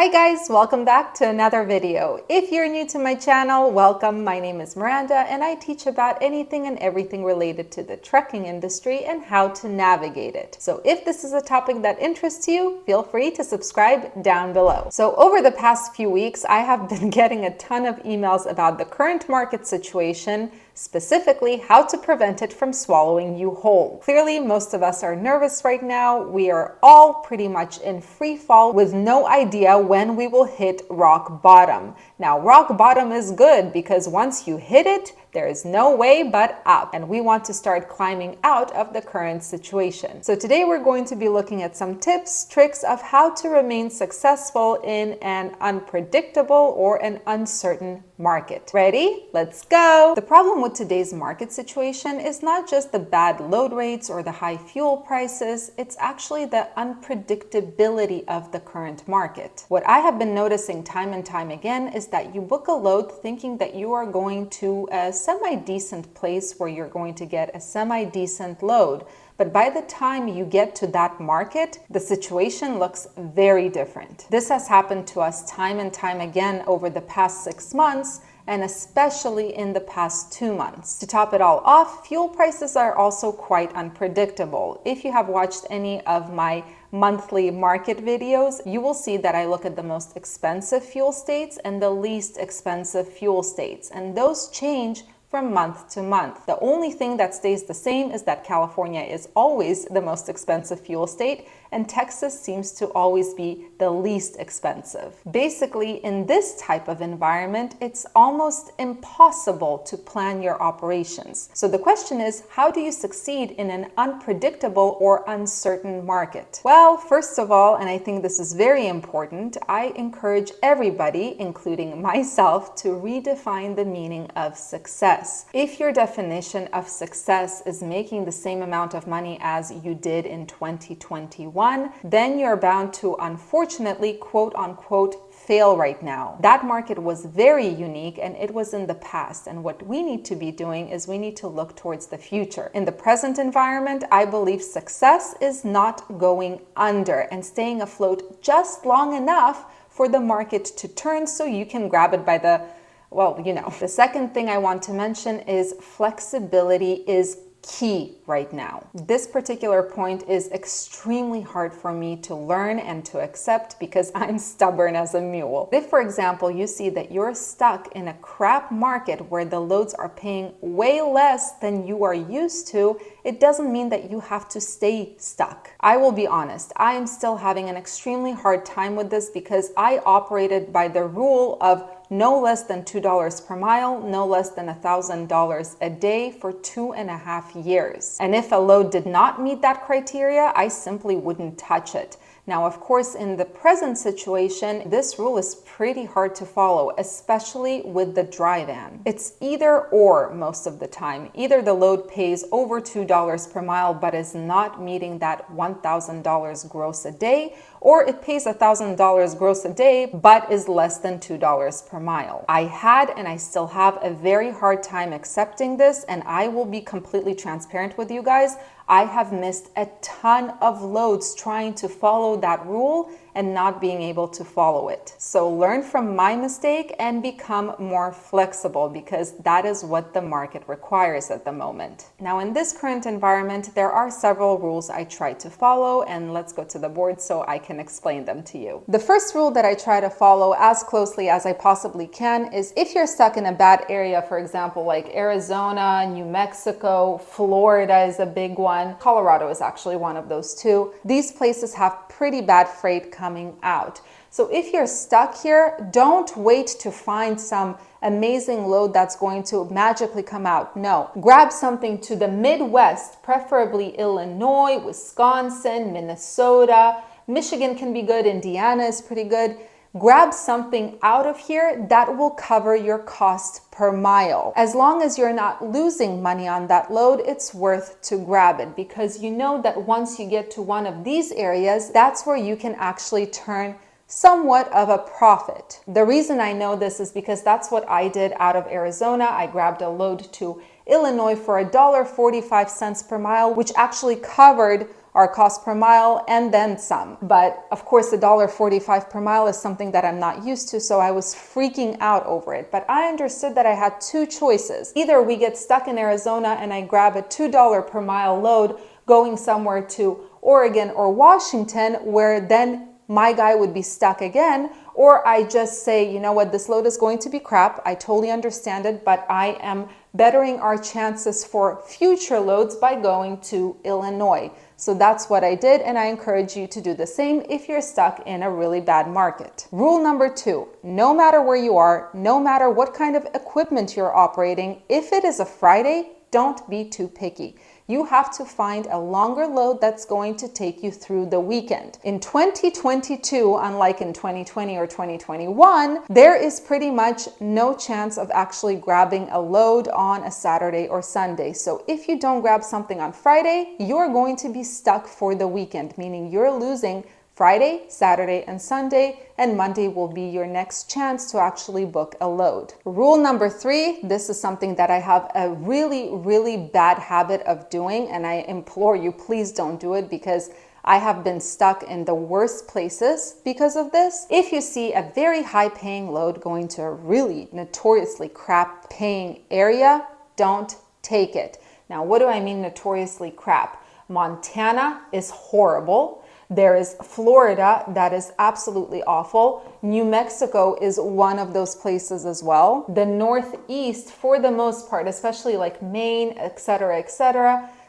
Hi guys, welcome back to another video. If you're new to my channel, welcome. My name is Miranda and I teach about anything and everything related to the trucking industry and how to navigate it. So if this is a topic that interests you, feel free to subscribe down below. So over the past few weeks, I have been getting a ton of emails about the current market situation, specifically how to prevent it from swallowing you whole. Clearly, most of us are nervous right now. We are all pretty much in free fall with no idea when we will hit rock bottom. Now, rock bottom is good because once you hit it, there is no way but up, and we want to start climbing out of the current situation. So today we're going to be looking at some tips, tricks of how to remain successful in an unpredictable or an uncertain market. Ready? Let's go! The problem with today's market situation is not just the bad load rates or the high fuel prices, it's actually the unpredictability of the current market. What I have been noticing time and time again is that you book a load thinking that you are going to a semi-decent place where you're going to get a semi-decent load. But by the time you get to that market, the situation looks very different. This has happened to us time and time again over the past 6 months, and especially in the past 2 months. To top it all off, fuel prices are also quite unpredictable. If you have watched any of my monthly market videos, you will see that I look at the most expensive fuel states and the least expensive fuel states, and those change from month to month. The only thing that stays the same is that California is always the most expensive fuel state and Texas seems to always be the least expensive. Basically, in this type of environment, it's almost impossible to plan your operations. So the question is, how do you succeed in an unpredictable or uncertain market? Well, first of all, and I think this is very important, I encourage everybody, including myself, to redefine the meaning of success. If your definition of success is making the same amount of money as you did in 2021, then you're bound to, unfortunately, quote unquote, fail right now. That market was very unique and it was in the past. And what we need to be doing is we need to look towards the future. In the present environment, I believe success is not going under and staying afloat just long enough for the market to turn so you can grab it by the The second thing I want to mention is flexibility is key right now. This particular point is extremely hard for me to learn and to accept because I'm stubborn as a mule. If, for example, you see that you're stuck in a crap market where the loads are paying way less than you are used to, it doesn't mean that you have to stay stuck. I will be honest, I am still having an extremely hard time with this because I operated by the rule of no less than $2 per mile, no less than $1,000 a day for 2.5 years. And if a load did not meet that criteria, I simply wouldn't touch it. Now, of course, in the present situation, this rule is pretty hard to follow, especially with the dry van. It's either or most of the time. Either the load pays over $2 per mile but is not meeting that $1,000 gross a day, or it pays $1,000 gross a day but is less than $2 per mile. I had and I still have a very hard time accepting this, and I will be completely transparent with you guys. I have missed a ton of loads trying to follow that rule and not being able to follow it. So learn from my mistake and become more flexible because that is what the market requires at the moment. Now, in this current environment, there are several rules I try to follow, and let's go to the board so I can explain them to you. The first rule that I try to follow as closely as I possibly can is if you're stuck in a bad area, for example, like Arizona, New Mexico, Florida is a big one. Colorado is actually one of those too. These places have pretty bad freight coming out. So if you're stuck here, don't wait to find some amazing load that's going to magically come out. No, grab something to the Midwest, preferably Illinois, Wisconsin, Minnesota. Michigan can be good. Indiana is pretty good. Grab something out of here that will cover your cost per mile. As long as you're not losing money on that load, it's worth to grab it because you know that once you get to one of these areas, that's where you can actually turn somewhat of a profit. The reason I know this is because that's what I did out of Arizona. I grabbed a load to Illinois for $1.45 per mile, which actually covered our cost per mile and then some. But of course, $1.45 per mile is something that I'm not used to, so I was freaking out over it. But I understood that I had two choices. Either we get stuck in Arizona and I grab a $2 per mile load going somewhere to Oregon or Washington, where then my guy would be stuck again, or I just say, you know what, this load is going to be crap. I totally understand it, but I am bettering our chances for future loads by going to Illinois. So that's what I did, and I encourage you to do the same if you're stuck in a really bad market. Rule number 2, no matter where you are, no matter what kind of equipment you're operating, if it is a Friday, don't be too picky. You have to find a longer load that's going to take you through the weekend. In 2022, unlike in 2020 or 2021, there is pretty much no chance of actually grabbing a load on a Saturday or Sunday. So if you don't grab something on Friday, you're going to be stuck for the weekend, meaning you're losing Friday, Saturday, and Sunday, and Monday will be your next chance to actually book a load. Rule number 3, this is something that I have a really bad habit of doing, and I implore you, please don't do it, because I have been stuck in the worst places because of this. If you see a very high paying load going to a really notoriously crap paying area, don't take it. Now, what do I mean notoriously crap? Montana is horrible. There is Florida that is absolutely awful. New Mexico is one of those places as well. The Northeast, for the most part, especially like Maine, etc.,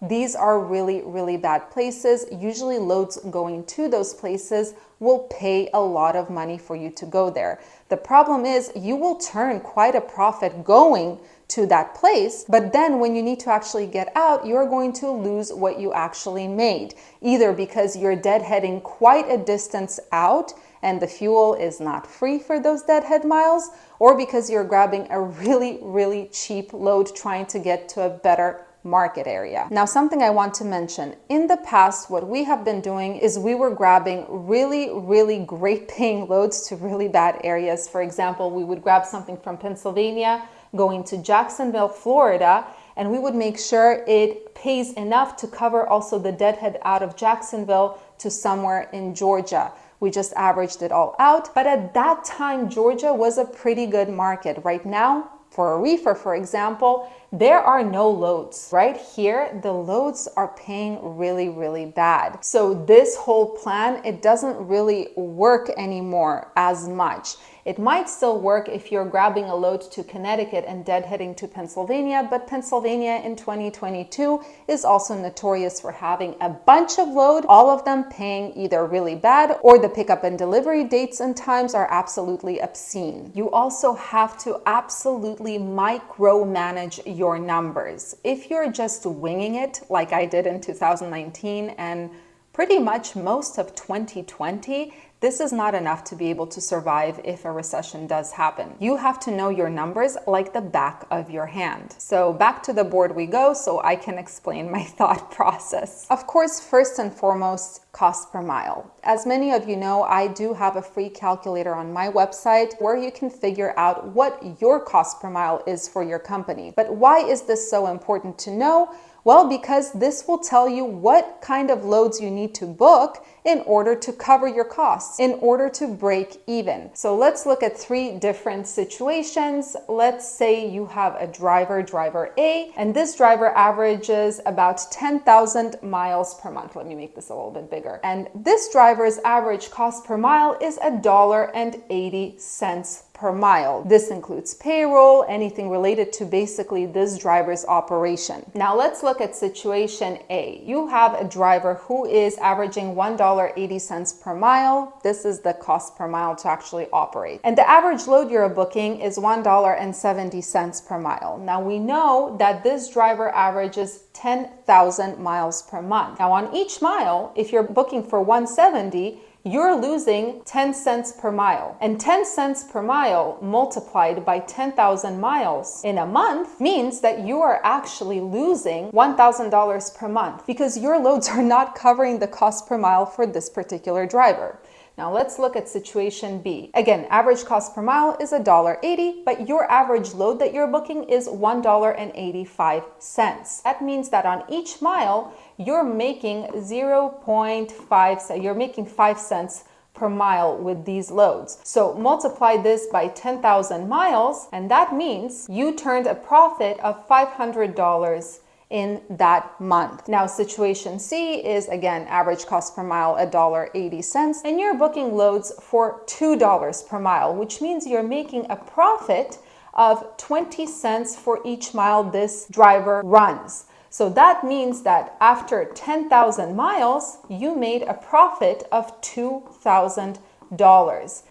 these are really bad places. Usually loads going to those places will pay a lot of money for you to go there. The problem is you will turn quite a profit going to that place, but then when you need to actually get out, you're going to lose what you actually made, either because you're deadheading quite a distance out and the fuel is not free for those deadhead miles, or because you're grabbing a really cheap load trying to get to a better market area. Now, something I want to mention, in the past, what we have been doing is we were grabbing really great paying loads to really bad areas. For example, we would grab something from Pennsylvania going to Jacksonville, Florida, and we would make sure it pays enough to cover also the deadhead out of Jacksonville to somewhere in Georgia. We just averaged it all out. But at that time, Georgia was a pretty good market. Right now, for a reefer, for example, there are no loads. Right here, the loads are paying really bad. So this whole plan, it doesn't really work anymore as much. It might still work if you're grabbing a load to Connecticut and deadheading to Pennsylvania, but Pennsylvania in 2022 is also notorious for having a bunch of load, all of them paying either really bad or the pickup and delivery dates and times are absolutely obscene. You also have to absolutely micromanage your numbers. If you're just winging it, like I did in 2019 and pretty much most of 2020, this is not enough to be able to survive if a recession does happen. You have to know your numbers like the back of your hand. So back to the board we go so I can explain my thought process. Of course, first and foremost, cost per mile. As many of you know, I do have a free calculator on my website where you can figure out what your cost per mile is for your company. But why is this so important to know? Well, because this will tell you what kind of loads you need to book in order to cover your costs, in order to break even. So let's look at 3 different situations. Let's say you have a driver A, and this driver averages about 10,000 miles per month. Let me make this a little bit bigger. And this driver's average cost per mile is $1.80 per mile. This includes payroll, anything related to basically this driver's operation. Now let's look at situation A. You have a driver who is averaging $1.80 per mile. This is the cost per mile to actually operate. And the average load you're booking is $1.70 per mile. Now we know that this driver averages 10,000 miles per month. Now on each mile, if you're booking for 170, you're losing 10 cents per mile. And 10 cents per mile multiplied by 10,000 miles in a month means that you are actually losing $1,000 per month because your loads are not covering the cost per mile for this particular driver. Now let's look at situation B. Again, average cost per mile is $1.80, but your average load that you're booking is $1.85. That means that on each mile, you're making 5 cents per mile with these loads. So multiply this by 10,000 miles, and that means you turned a profit of $500 in that month. Now, situation C is, again, average cost per mile $1.80, and you're booking loads for $2 per mile, which means you're making a profit of 20 cents for each mile this driver runs. So that means that after 10,000 miles, you made a profit of $2,000.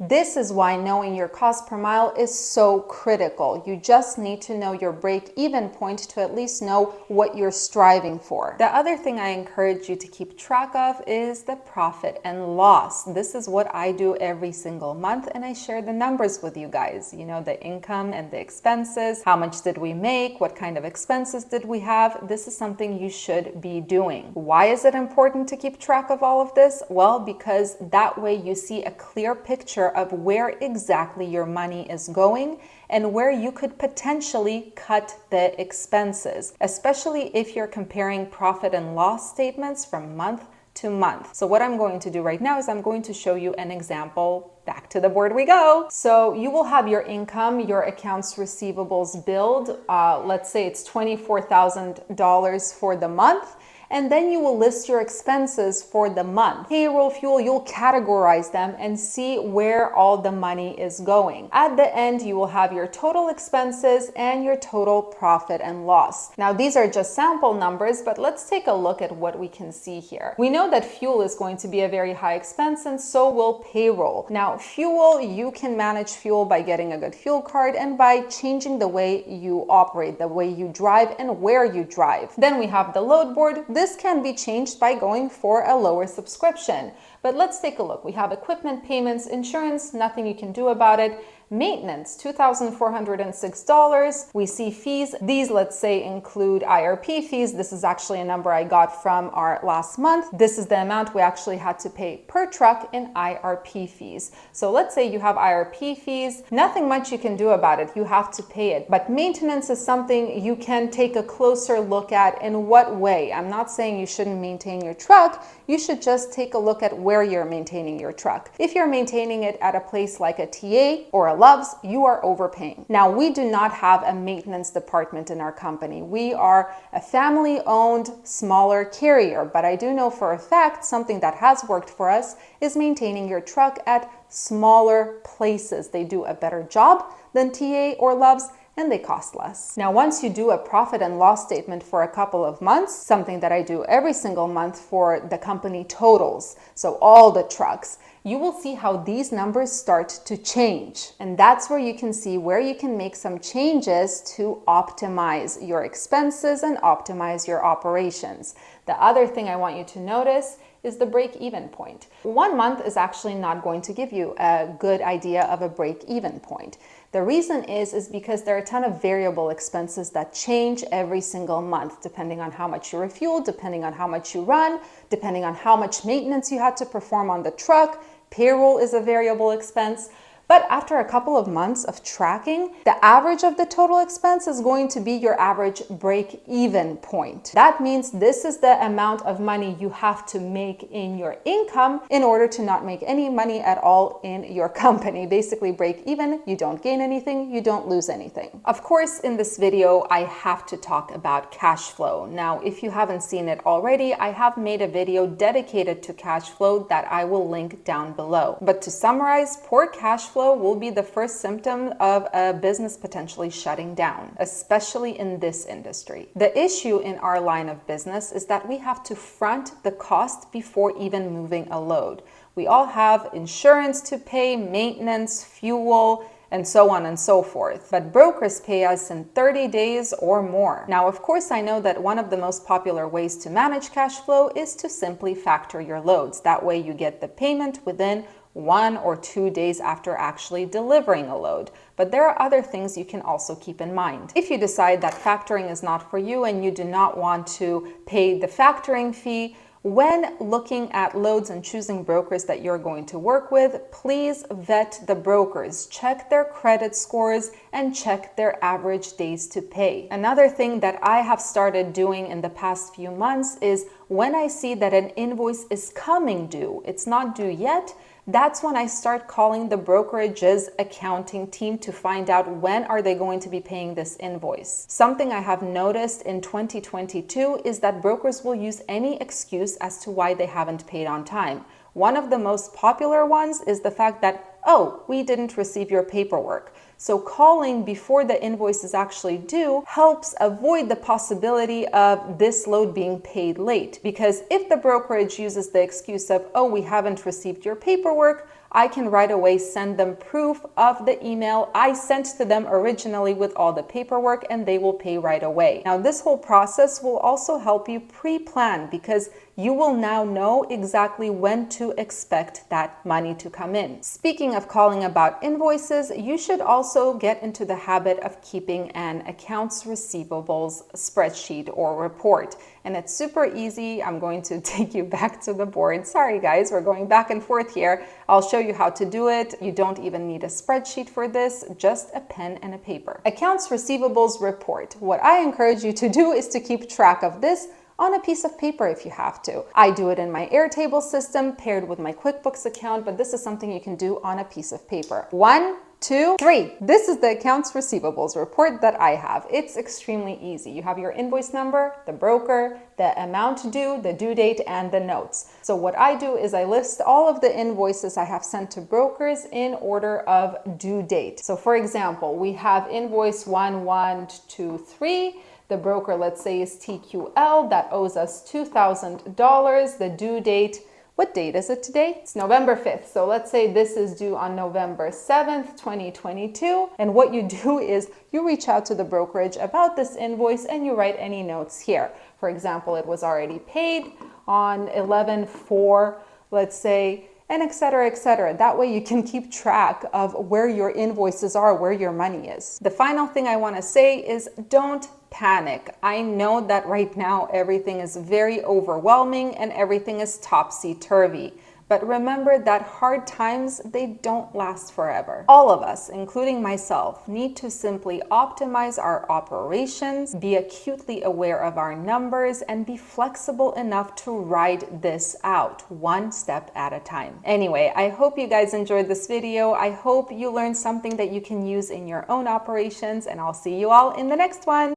This is why knowing your cost per mile is so critical. You just need to know your break-even point to at least know what you're striving for. The other thing I encourage you to keep track of is the profit and loss. This is what I do every single month, and I share the numbers with you guys. You know, the income and the expenses. How much did we make? What kind of expenses did we have? This is something you should be doing. Why is it important to keep track of all of this? Well, because that way you see a clear picture of where exactly your money is going and where you could potentially cut the expenses, especially if you're comparing profit and loss statements from month to month. So what I'm going to do right now is I'm going to show you an example. Back to the board we go. So you will have your income, your accounts receivables billed. Let's say it's $24,000 for the month. And then you will list your expenses for the month. Payroll, fuel, you'll categorize them and see where all the money is going. At the end, you will have your total expenses and your total profit and loss. Now, these are just sample numbers, but let's take a look at what we can see here. We know that fuel is going to be a very high expense, and so will payroll. Now, fuel, you can manage fuel by getting a good fuel card and by changing the way you operate, the way you drive and where you drive. Then we have the load board. This can be changed by going for a lower subscription. But let's take a look. We have equipment payments, insurance, nothing you can do about it. Maintenance, $2,406. We see fees. These, let's say, include IRP fees. This is actually a number I got from our last month. This is the amount we actually had to pay per truck in IRP fees. So let's say you have IRP fees. Nothing much you can do about it. You have to pay it. But maintenance is something you can take a closer look at. In what way? I'm not saying you shouldn't maintain your truck. You should just take a look at where you're maintaining your truck. If you're maintaining it at a place like a TA or a Loves, you are overpaying. Now, we do not have a maintenance department in our company. We are a family-owned, smaller carrier, but I do know for a fact something that has worked for us is maintaining your truck at smaller places. They do a better job than TA or Loves, and they cost less. Now, once you do a profit and loss statement for a couple of months, something that I do every single month for the company totals, so all the trucks, you will see how these numbers start to change. And that's where you can see where you can make some changes to optimize your expenses and optimize your operations. The other thing I want you to notice is the break-even point. 1 month is actually not going to give you a good idea of a break-even point. The reason is because there are a ton of variable expenses that change every single month, depending on how much you refuel, depending on how much you run, depending on how much maintenance you had to perform on the truck. Payroll is a variable expense. But after a couple of months of tracking, the average of the total expense is going to be your average break-even point. That means this is the amount of money you have to make in your income in order to not make any money at all in your company. Basically, break even, you don't gain anything, you don't lose anything. Of course, in this video, I have to talk about cash flow. Now, if you haven't seen it already, I have made a video dedicated to cash flow that I will link down below. But to summarize, poor cash flow will be the first symptom of a business potentially shutting down, especially in this industry. The issue in our line of business is that we have to front the cost before even moving a load. We all have insurance to pay, maintenance, fuel, and so on and so forth. But brokers pay us in 30 days or more. Now, of course, I know that one of the most popular ways to manage cash flow is to simply factor your loads. That way you get the payment within 1 or 2 days after actually delivering a load. But there are other things you can also keep in mind. If you decide that factoring is not for you and you do not want to pay the factoring fee, When looking at loads and choosing brokers that you're going to work with, please vet the brokers, check their credit scores, and check their average days to pay. Another thing that I have started doing in the past few months is when I see that an invoice is coming due, it's not due yet, that's when I start calling the brokerage's accounting team to find out when are they going to be paying this invoice. Something I have noticed in 2022 is that brokers will use any excuse as to why they haven't paid on time. One of the most popular ones is the fact that, oh, we didn't receive your paperwork. So calling before the invoice is actually due helps avoid the possibility of this load being paid late. Because if the brokerage uses the excuse of, oh, we haven't received your paperwork, I can right away send them proof of the email I sent to them originally with all the paperwork, and they will pay right away. Now, this whole process will also help you pre-plan because you will now know exactly when to expect that money to come in. Speaking of calling about invoices, you should also get into the habit of keeping an accounts receivables spreadsheet or report. And it's super easy. I'm going to take you back to the board. Sorry guys, we're going back and forth here. I'll show you how to do it. You don't even need a spreadsheet for this, just a pen and a paper. Accounts receivables report. What I encourage you to do is to keep track of this on a piece of paper if you have to. I do it in my Airtable system paired with my QuickBooks account, but this is something you can do on a piece of paper. 1, 2, 3. This is the accounts receivables report that I have. It's extremely easy. You have your invoice number, the broker, the amount due, the due date, and the notes. So what I do is I list all of the invoices I have sent to brokers in order of due date. So for example, we have invoice 1123. The broker, let's say, is TQL, that owes us $2,000. The due date, what date is it today? It's November 5th. So let's say this is due on November 7th, 2022. And what you do is you reach out to the brokerage about this invoice and you write any notes here. For example, it was already paid on 11/4, let's say, and et cetera, et cetera. That way you can keep track of where your invoices are, where your money is. The final thing I want to say is don't panic. I know that right now everything is very overwhelming and everything is topsy-turvy. But remember that hard times, they don't last forever. All of us, including myself, need to simply optimize our operations, be acutely aware of our numbers, and be flexible enough to ride this out, one step at a time. Anyway, I hope you guys enjoyed this video. I hope you learned something that you can use in your own operations, and I'll see you all in the next one.